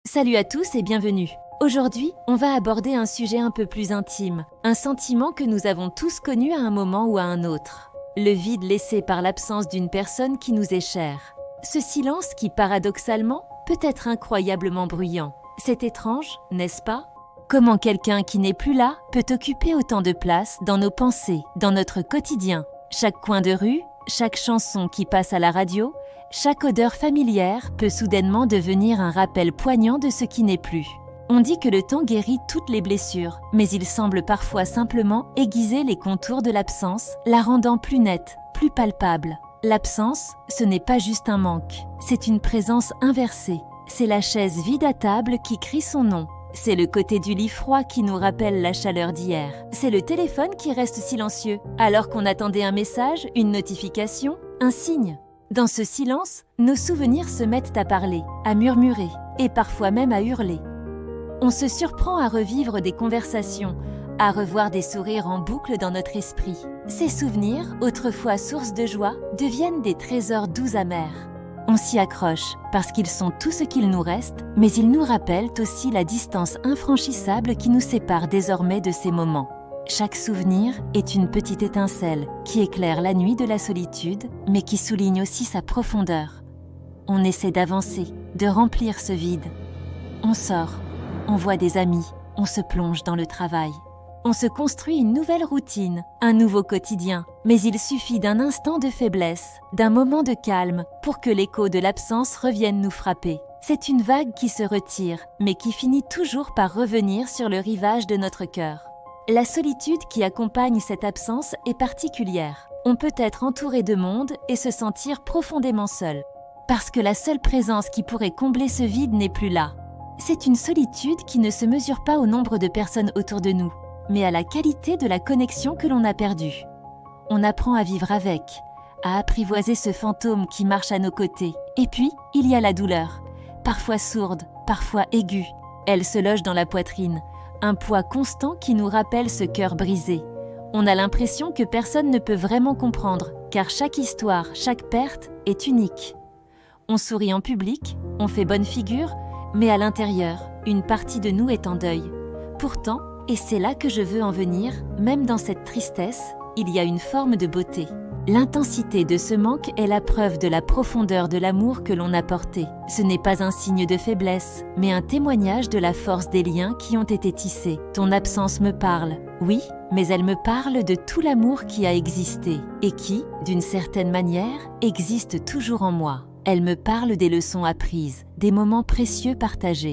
Salut à tous et bienvenue. Aujourd'hui, on va aborder un sujet un peu plus intime, un sentiment que nous avons tous connu à un moment ou à un autre. Le vide laissé par l'absence d'une personne qui nous est chère. Ce silence qui, paradoxalement, peut être incroyablement bruyant. C'est étrange, n'est-ce pas? Comment quelqu'un qui n'est plus là peut occuper autant de place dans nos pensées, dans notre quotidien? Chaque coin de rue, chaque chanson qui passe à la radio, chaque odeur familière peut soudainement devenir un rappel poignant de ce qui n'est plus. On dit que le temps guérit toutes les blessures, mais il semble parfois simplement aiguiser les contours de l'absence, la rendant plus nette, plus palpable. L'absence, ce n'est pas juste un manque, c'est une présence inversée. C'est la chaise vide à table qui crie son nom. C'est le côté du lit froid qui nous rappelle la chaleur d'hier. C'est le téléphone qui reste silencieux, alors qu'on attendait un message, une notification, un signe. Dans ce silence, nos souvenirs se mettent à parler, à murmurer, et parfois même à hurler. On se surprend à revivre des conversations, à revoir des sourires en boucle dans notre esprit. Ces souvenirs, autrefois source de joie, deviennent des trésors doux amers. On s'y accroche, parce qu'ils sont tout ce qu'il nous reste, mais ils nous rappellent aussi la distance infranchissable qui nous sépare désormais de ces moments. Chaque souvenir est une petite étincelle qui éclaire la nuit de la solitude, mais qui souligne aussi sa profondeur. On essaie d'avancer, de remplir ce vide. On sort, on voit des amis, on se plonge dans le travail. On se construit une nouvelle routine, un nouveau quotidien, mais il suffit d'un instant de faiblesse, d'un moment de calme pour que l'écho de l'absence revienne nous frapper. C'est une vague qui se retire, mais qui finit toujours par revenir sur le rivage de notre cœur. La solitude qui accompagne cette absence est particulière. On peut être entouré de monde et se sentir profondément seul, parce que la seule présence qui pourrait combler ce vide n'est plus là. C'est une solitude qui ne se mesure pas au nombre de personnes autour de nous, mais à la qualité de la connexion que l'on a perdue. On apprend à vivre avec, à apprivoiser ce fantôme qui marche à nos côtés. Et puis, il y a la douleur, parfois sourde, parfois aiguë. Elle se loge dans la poitrine, un poids constant qui nous rappelle ce cœur brisé. On a l'impression que personne ne peut vraiment comprendre, car chaque histoire, chaque perte est unique. On sourit en public, on fait bonne figure, mais à l'intérieur, une partie de nous est en deuil. Pourtant, et c'est là que je veux en venir, même dans cette tristesse, il y a une forme de beauté. L'intensité de ce manque est la preuve de la profondeur de l'amour que l'on a porté. Ce n'est pas un signe de faiblesse, mais un témoignage de la force des liens qui ont été tissés. Ton absence me parle, oui, mais elle me parle de tout l'amour qui a existé et qui, d'une certaine manière, existe toujours en moi. Elle me parle des leçons apprises, des moments précieux partagés.